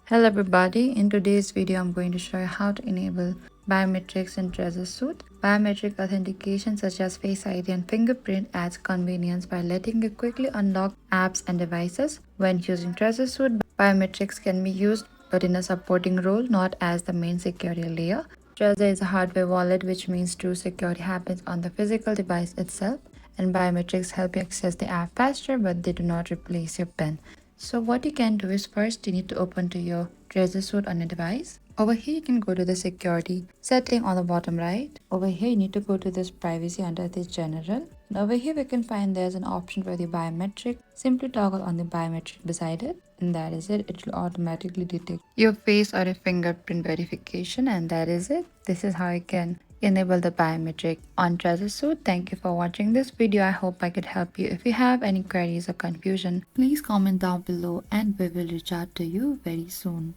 Hello everybody, in today's video I'm going to show you how to enable biometrics in Trezor Suite. Biometric authentication such as Face ID and fingerprint adds convenience by letting you quickly unlock apps and devices. When using Trezor Suite, biometrics can be used but in a supporting role, not as the main security layer. Trezor is a hardware wallet, which means true security happens on the physical device itself, and biometrics help you access the app faster, but they do not replace your PIN. So what you can do is, first you need to open to your Trezor Suite on your device. Over here you can go to the security setting on the bottom right. Over here you need to go to this privacy under this general. And over here we can find there's an option for the biometric. Simply toggle on the biometric beside it, and that is it. It will automatically detect your face or a fingerprint verification, and that is it. This is how you can enable the biometric on Trezor Suite. Thank you for watching this video. I hope I could help you. If you have any queries or confusion, please comment down below and we will reach out to you very soon.